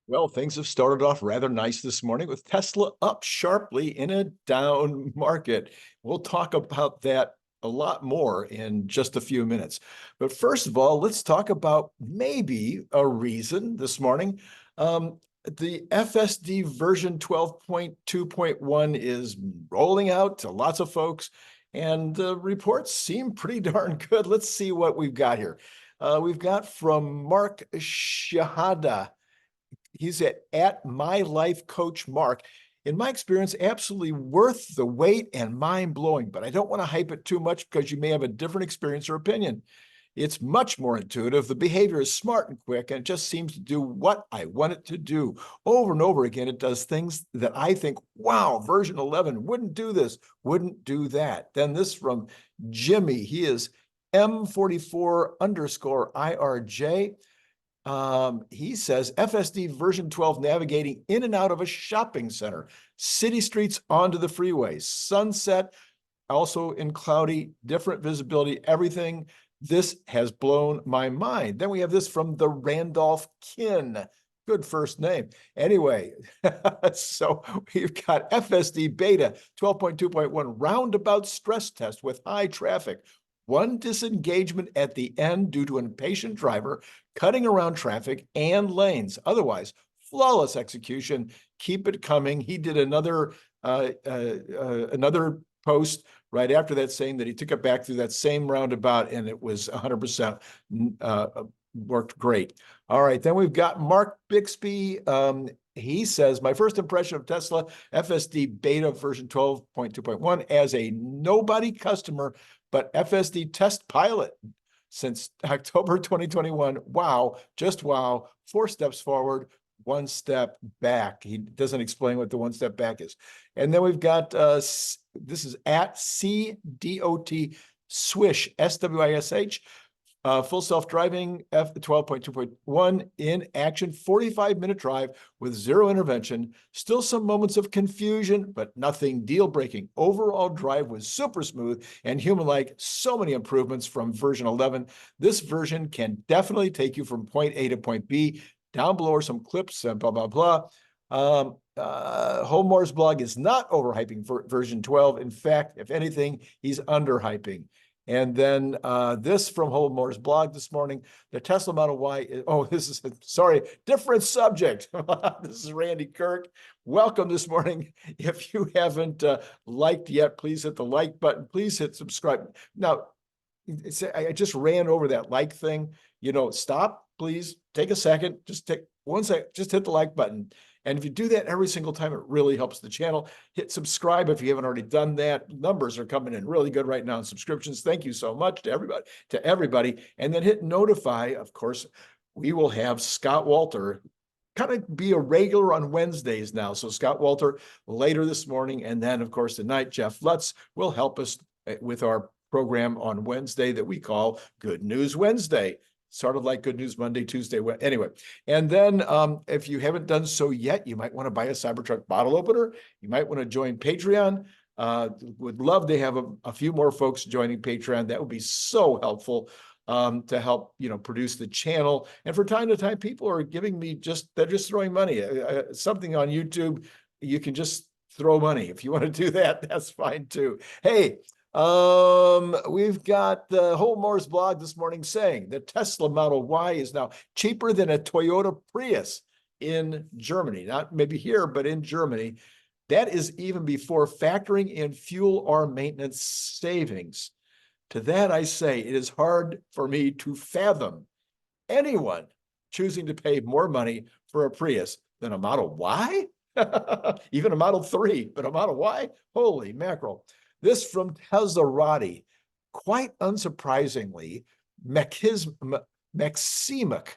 Well, things have started off rather nice this morning with Tesla up sharply in a down market. We'll talk about that a lot more in just a few minutes. But first of all, let's talk about maybe a reason this morning. The FSD version 12.2.1 is rolling out to lots of folks, and the reports seem pretty darn good. Let's see what we've got here. We've got from Mark Shahada. He's at My Life Coach Mark. In my experience, absolutely worth the wait and mind blowing, but I don't want to hype it too much because you may have a different experience or opinion. It's much more intuitive. The behavior is smart and quick, and it just seems to do what I want it to do. Over and over again, it does things that I think, wow, version 11 wouldn't do this, wouldn't do that. Then this from Jimmy. He is M44_IRJ. He says FSD version 12 navigating in and out of a shopping center, city streets onto the freeways, sunset, also in cloudy, different visibility, everything. This has blown my mind. Then we have this from the Randolph Kin. Good first name. Anyway, so we've got FSD beta 12.2.1 roundabout stress test with high traffic. One disengagement at the end due to an impatient driver cutting around traffic and lanes. Otherwise, flawless execution. Keep it coming. He did another post right after that saying that he took it back through that same roundabout and it was 100% worked great. All right, then we've got Mark Bixby. He says, my first impression of Tesla FSD beta version 12.2.1 as a nobody customer, but FSD test pilot since October 2021. Wow, just wow. 4 steps forward, 1 step back. He doesn't explain what the 1 step back is. And then we've got, this is at CDOT Swish, SWISH. Full self-driving F12.2.1 in action, 45-minute drive with 0 intervention. Still some moments of confusion, but nothing deal-breaking. Overall drive was super smooth and human-like. So many improvements from version 11. This version can definitely take you from point A to point B. Down below are some clips and blah, blah, blah. Homemore's blog is not overhyping version 12. In fact, if anything, he's underhyping. And then this from Homemore's blog this morning, the Tesla Model Y, different subject. This is Randy Kirk. Welcome this morning. If you haven't liked yet, please hit the like button. Please hit subscribe. Now, I just ran over that like thing. Stop, please. Take a second. Just take 1 second. Just hit the like button. And if you do that every single time, it really helps the channel. Hit subscribe if you haven't already done that. Numbers are coming in really good right now in subscriptions. Thank you so much to everybody. And then hit notify. Of course, we will have Scott Walter kind of be a regular on Wednesdays now. So Scott Walter later this morning. And then, of course, tonight, Jeff Lutz will help us with our program on Wednesday that we call Good News Wednesday. Sort of like Good News Monday, Tuesday, anyway. And then if you haven't done so yet, you might want to buy a Cybertruck bottle opener. You might want to join Patreon. Would love to have a few more folks joining Patreon. That would be so helpful to help, produce the channel. And from time to time, people are giving me they're just throwing money. Something on YouTube, you can just throw money. If you want to do that, that's fine too. Hey, we've got the Homemore's blog this morning saying the Tesla Model Y is now cheaper than a Toyota Prius in Germany. Not maybe here, but in Germany. That is even before factoring in fuel or maintenance savings. To that I say, it is hard for me to fathom anyone choosing to pay more money for a Prius than a Model Y? Even a Model 3, but a Model Y? Holy mackerel. This from Tezarati, quite unsurprisingly, Maksimuk, Maksimuk,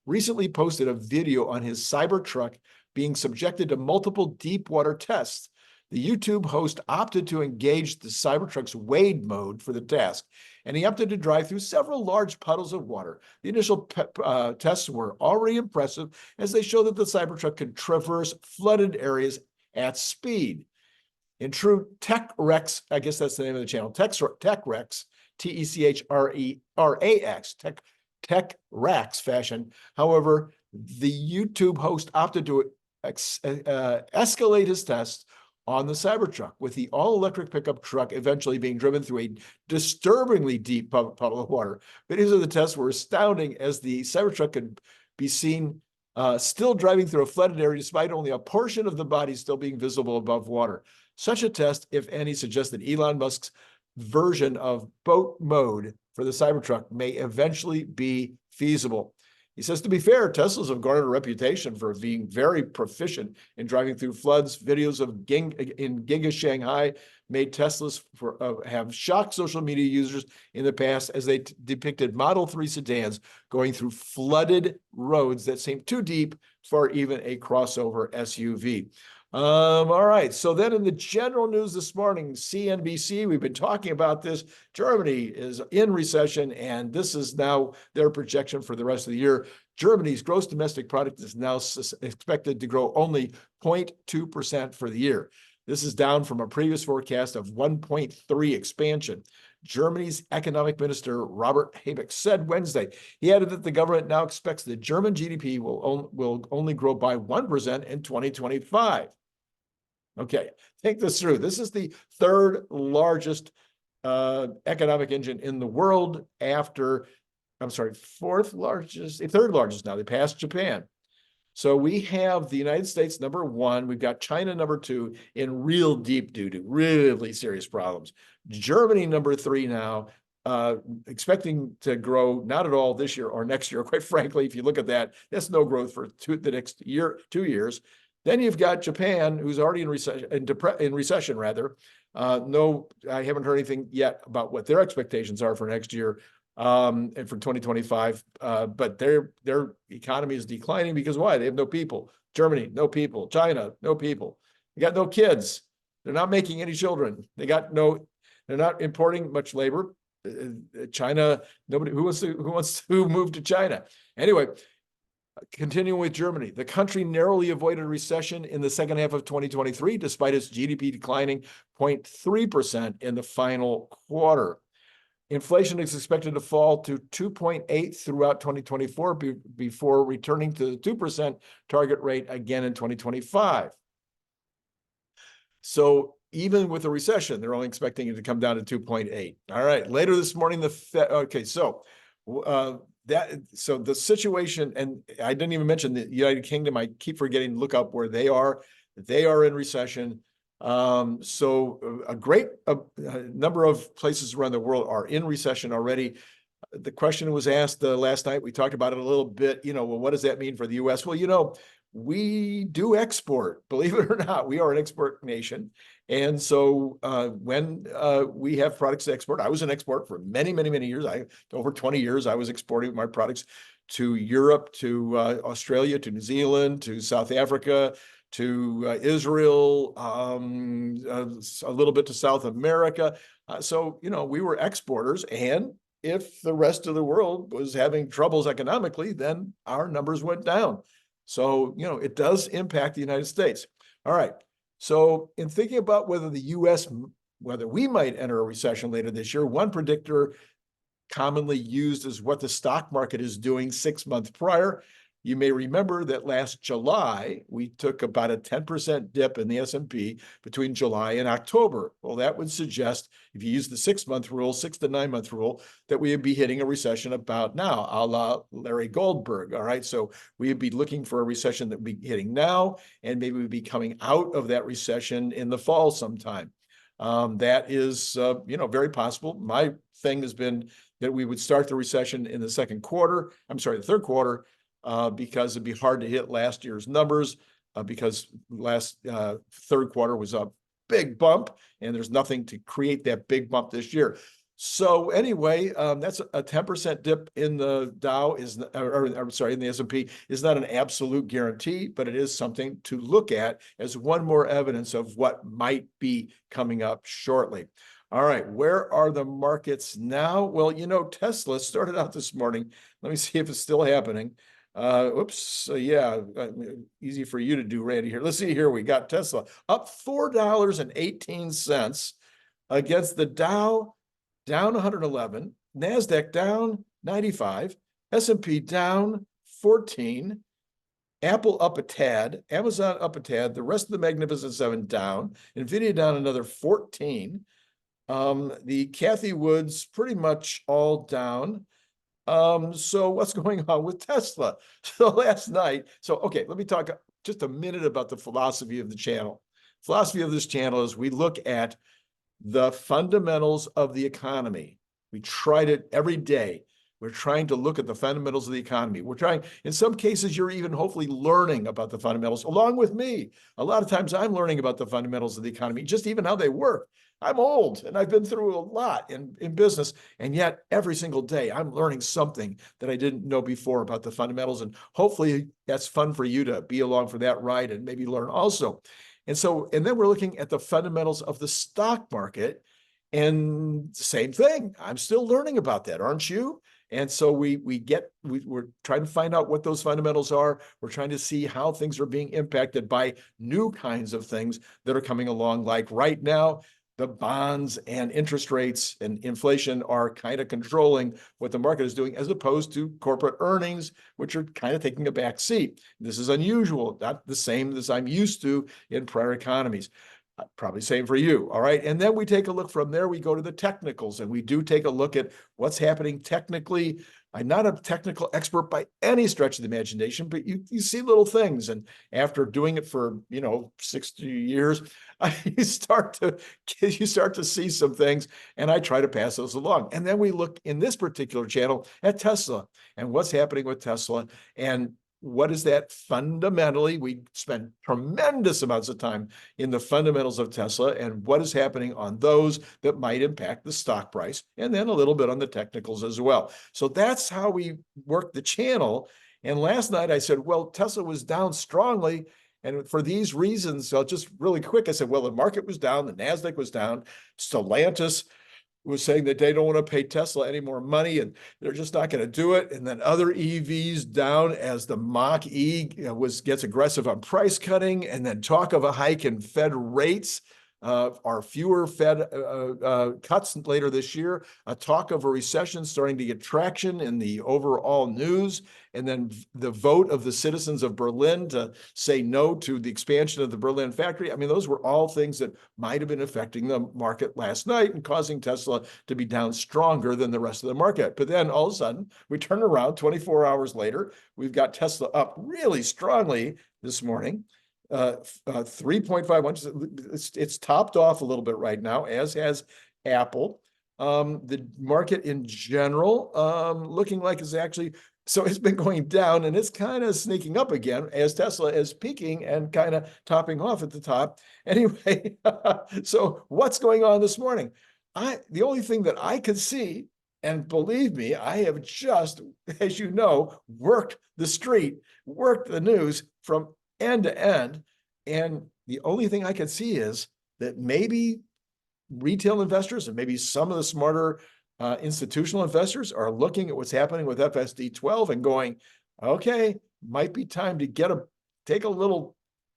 recently posted a video on his Cybertruck being subjected to multiple deep water tests. The YouTube host opted to engage the Cybertruck's wade mode for the task, and he opted to drive through several large puddles of water. The initial tests were already impressive as they show that the Cybertruck could traverse flooded areas at speed. In true Tech Rex, I guess that's the name of the channel, Tech Rex, Techrax, tech racks fashion. However, the YouTube host opted to escalate his tests on the Cybertruck, with the all-electric pickup truck eventually being driven through a disturbingly deep puddle of water. Videos of the tests were astounding, as the Cybertruck could be seen still driving through a flooded area despite only a portion of the body still being visible above water. Such a test, if any, suggests that Elon Musk's version of boat mode for the Cybertruck may eventually be feasible. He says, to be fair, Teslas have garnered a reputation for being very proficient in driving through floods. Videos of in Giga Shanghai made Teslas have shocked social media users in the past, as they depicted Model 3 sedans going through flooded roads that seemed too deep for even a crossover SUV. All right. So then in the general news this morning, CNBC, we've been talking about this. Germany is in recession, and this is now their projection for the rest of the year. Germany's gross domestic product is now expected to grow only 0.2% for the year. This is down from a previous forecast of 1.3% expansion. Germany's economic minister, Robert Habeck, said Wednesday. He added that the government now expects the German GDP will only grow by 1% in 2025. Okay, think this through. This is the third largest economic engine in the world after, third largest now. They passed Japan. So we have the United States number one. We've got China number two in real deep doo-doo, really serious problems. Germany number three now, expecting to grow not at all this year or next year. Quite frankly, if you look at that, that's no growth for the next year, 2 years. Then you've got Japan, who's already in recession rather. No, I haven't heard anything yet about what their expectations are for next year and for 2025. But their economy is declining because why? They have no people. Germany, no people. China, no people. They got no kids. They're not making any children. They're not importing much labor. China, nobody who wants to move to China. Anyway, continuing with Germany, the country narrowly avoided a recession in the second half of 2023, despite its GDP declining 0.3% in the final quarter. Inflation is expected to fall to 2.8% throughout 2024 before returning to the 2% target rate again in 2025. So even with a recession, they're only expecting it to come down to 2.8. All right, later this morning, the Fed, okay, so the situation, and I didn't even mention the United Kingdom. I keep forgetting to look up where they are. They are in recession. So a great number of places around the world are in recession already. The question was asked last night. We talked about it a little bit. Well, what does that mean for the U.S.? Well, we do export. Believe it or not, we are an export nation. And so when we have products to export, I was an export for many, many, many years. Over 20 years, I was exporting my products to Europe, to Australia, to New Zealand, to South Africa, to Israel, a little bit to South America. So we were exporters. And if the rest of the world was having troubles economically, then our numbers went down. So, it does impact the United States. All right. So in thinking about whether we might enter a recession later this year, one predictor commonly used is what the stock market is doing 6 months prior. You may remember that last July, we took about a 10% dip in the S&P between July and October. Well, that would suggest, if you use the 6-month rule, 6 to 9 month rule, that we would be hitting a recession about now, a la Larry Goldberg. All right. So we would be looking for a recession that would be hitting now, and maybe we'd be coming out of that recession in the fall sometime. That is, very possible. My thing has been that we would start the recession in the third quarter, because it'd be hard to hit last year's numbers, because last third quarter was a big bump, and there's nothing to create that big bump this year. So anyway, that's a 10% dip in the Dow in the S&P is not an absolute guarantee, but it is something to look at as one more evidence of what might be coming up shortly. All right, where are the markets now? Well, Tesla started out this morning. Let me see if it's still happening. Easy for you to do, Randy, here. Let's see here. We got Tesla up $4.18 against the Dow down 111, NASDAQ down 95, S&P down 14, Apple up a tad, Amazon up a tad, the rest of the Magnificent Seven down, NVIDIA down another 14. The Cathie Woods pretty much all down. So what's going on with Tesla? So last night, okay, let me talk just a minute about the philosophy of the channel. Philosophy of this channel is we look at the fundamentals of the economy. We tried it every day. We're trying to look at the fundamentals of the economy. We're trying, in some cases, you're even hopefully learning about the fundamentals along with me. A lot of times I'm learning about the fundamentals of the economy, just even how they work. I'm old and I've been through a lot in business, and yet every single day I'm learning something that I didn't know before about the fundamentals. And hopefully that's fun for you to be along for that ride and maybe learn also. And then we're looking at the fundamentals of the stock market, and same thing. I'm still learning about that, aren't you? And so we're trying to find out what those fundamentals are. We're trying to see how things are being impacted by new kinds of things that are coming along. Like right now, the bonds and interest rates and inflation are kind of controlling what the market is doing, as opposed to corporate earnings, which are kind of taking a back seat. This is unusual, not the same as I'm used to in prior economies. Probably same for you. All right. And then we take a look from there. We go to the technicals, and we do take a look at what's happening technically. I'm not a technical expert by any stretch of the imagination, but you see little things. And after doing it for, 60 years, you start to see some things, and I try to pass those along. And then we look in this particular channel at Tesla and what's happening with Tesla, and what is that fundamentally? We spend tremendous amounts of time in the fundamentals of Tesla and what is happening on those that might impact the stock price, and then a little bit on the technicals as well. So that's how we work the channel. And last night I said, well, Tesla was down strongly. And for these reasons, I'll just really quick, I said, well, the market was down, the NASDAQ was down, Stellantis was saying that they don't want to pay Tesla any more money and they're just not going to do it. And then other EVs down as the Mach-E gets aggressive on price cutting, and then talk of a hike in Fed rates. Are fewer Fed cuts later this year, a talk of a recession starting to get traction in the overall news, and then the vote of the citizens of Berlin to say no to the expansion of the Berlin factory. I mean, those were all things that might have been affecting the market last night and causing Tesla to be down stronger than the rest of the market. But then all of a sudden, we turn around 24 hours later, we've got Tesla up really strongly this morning. 3.51. It's topped off a little bit right now, as has Apple. The market in general looking like it's actually, so it's been going down and it's kind of sneaking up again as Tesla is peaking and kind of topping off at the top. Anyway, so what's going on this morning? The only thing that I could see, and believe me, I have just, as you know, worked the street, worked the news from end to end. And the only thing I can see is that maybe retail investors and maybe some of the smarter institutional investors are looking at what's happening with FSD 12 and going, okay, might be time to take a little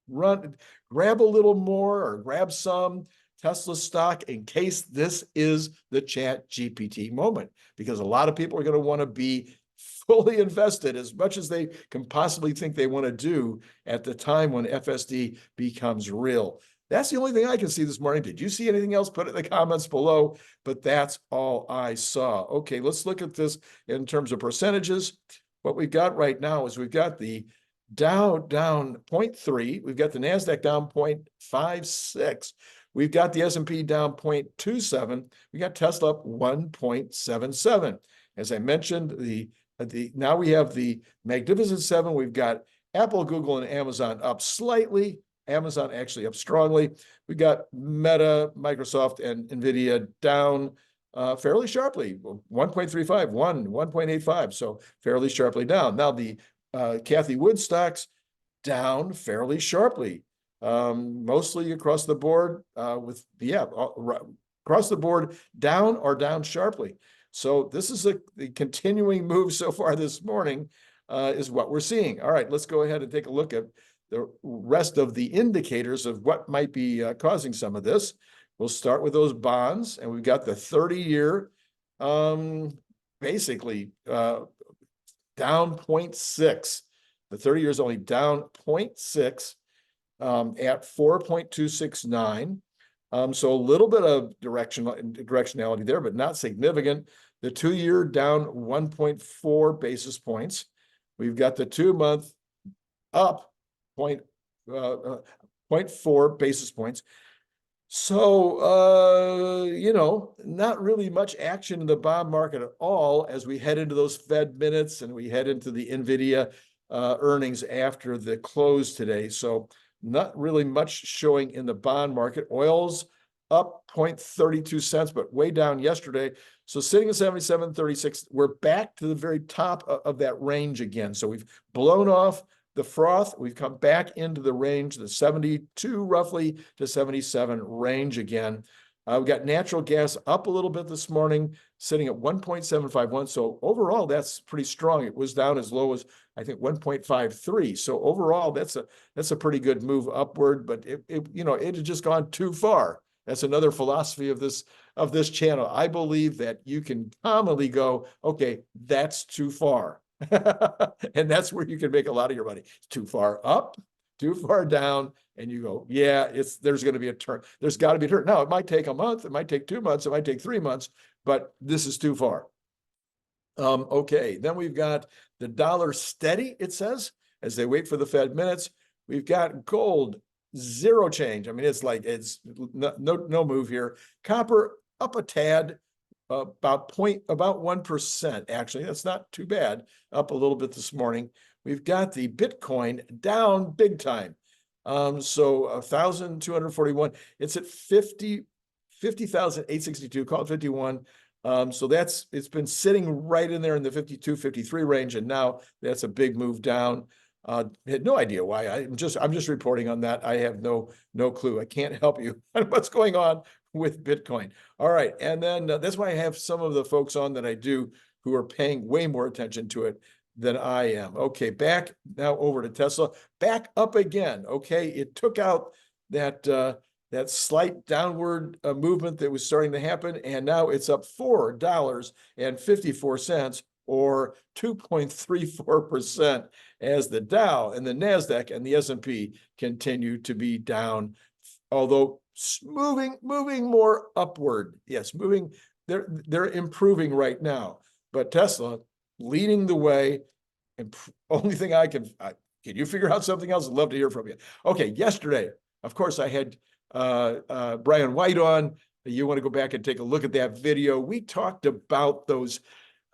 run, grab a little more or grab some Tesla stock in case this is the ChatGPT moment, because a lot of people are going to want to be fully invested as much as they can possibly think they want to do at the time when FSD becomes real. That's the only thing I can see this morning. Did you see anything else? Put it in the comments below, but that's all I saw. Okay, let's look at this in terms of percentages. What we've got right now is we've got the Dow down 0.3. We've got the NASDAQ down 0.56. We've got the S&P down 0.27. We got Tesla up 1.77. As I mentioned, now we have the Magnificent Seven. We've got Apple, Google, and Amazon up slightly. Amazon actually up strongly. We got Meta, Microsoft, and NVIDIA down fairly sharply, 1.35, 1.85, so fairly sharply down. Now the Cathie Wood stocks down fairly sharply, mostly across the board across the board down or down sharply. So this is the continuing move so far this morning is what we're seeing. All right, let's go ahead and take a look at the rest of the indicators of what might be causing some of this. We'll start with those bonds, and we've got the 30-year basically down 0.6. The 30-year is only down 0.6 at 4.269. So a little bit of directionality there, but not significant. The 2-year down 1.4 basis points. We've got the 2-month up 0.4 basis points. So, not really much action in the bond market at all as we head into those Fed minutes and we head into the NVIDIA earnings after the close today. So not really much showing in the bond market. Oil's up 0.32 cents, but way down yesterday. So sitting at 77.36, we're back to the very top of that range again. So we've blown off the froth. We've come back into the range, the 72 roughly to 77 range again. We got natural gas up a little bit this morning, sitting at 1.751. So overall, that's pretty strong. It was down as low as, I think, 1.53. So overall, that's a pretty good move upward, but it had just gone too far. That's another philosophy of this channel. I believe that you can commonly go, okay, that's too far. And that's where you can make a lot of your money. It's too far up, too far down, and you go, yeah, there's going to be a turn. There's got to be a turn. Now, it might take a month, it might take 2 months, it might take 3 months, but this is too far. Okay, then we've got the dollar steady, it says, as they wait for the Fed minutes. We've got gold, zero change. I mean, it's no move here. Copper up a tad. About 1%, actually. That's not too bad. Up a little bit this morning. We've got the Bitcoin down big time. So 1,241. It's at 50,862. Call it 51. So it's been sitting right in there in the 52, 53 range, and now that's a big move down. Had no idea why. I'm just reporting on that. I have no clue. I can't help you on what's going on with Bitcoin. All right. And then that's why I have some of the folks on that I do who are paying way more attention to it than I am. Okay. Back now over to Tesla, back up again. Okay. It took out that slight downward movement that was starting to happen. And now it's up $4.54 or 2.34% as the Dow and the NASDAQ and the S&P continue to be down, although moving more upward. Yes, moving. They're improving right now, but Tesla leading the way. And only thing can you figure out something else? I'd love to hear from you. Okay, yesterday, of course, I had Brian White on. You want to go back and take a look at that video. We talked about those.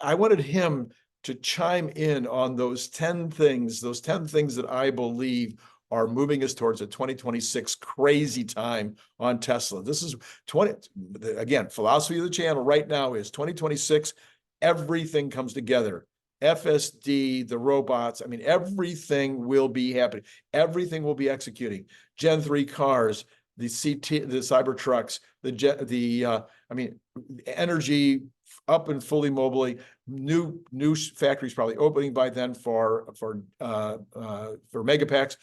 I wanted him to chime in on those 10 things that I believe are moving us towards a 2026 crazy time on Tesla. This is again, philosophy of the channel right now is 2026, everything comes together. FSD, the robots, I mean, everything will be happening. Everything will be executing. Gen 3 cars, the Cybertrucks, energy up and fully mobily, new factories probably opening by then for megapacks.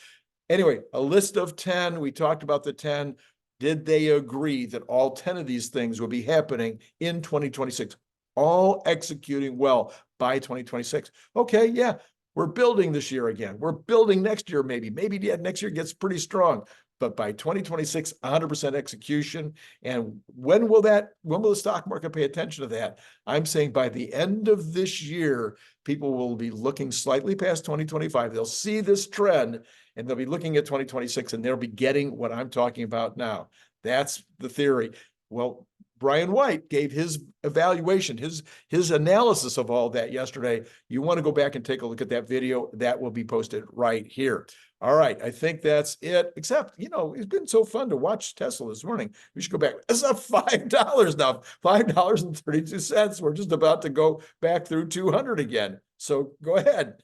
Anyway, a list of 10. We talked about the 10. Did they agree that all 10 of these things will be happening in 2026? All executing well by 2026. Okay, yeah, we're building this year again. We're building next year maybe. Maybe next year gets pretty strong. But by 2026, 100% execution. And when will the stock market pay attention to that? I'm saying by the end of this year, people will be looking slightly past 2025. They'll see this trend and they'll be looking at 2026 and they'll be getting what I'm talking about now. That's the theory. Well, Brian White gave his evaluation, his analysis of all that yesterday. You want to go back and take a look at that video. That will be posted right here. All right, I think that's it. Except, it's been so fun to watch Tesla this morning. We should go back. It's up $5 now, $5.32. We're just about to go back through 200 again. So go ahead.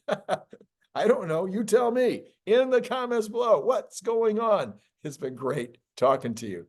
I don't know. You tell me in the comments below what's going on. It's been great talking to you.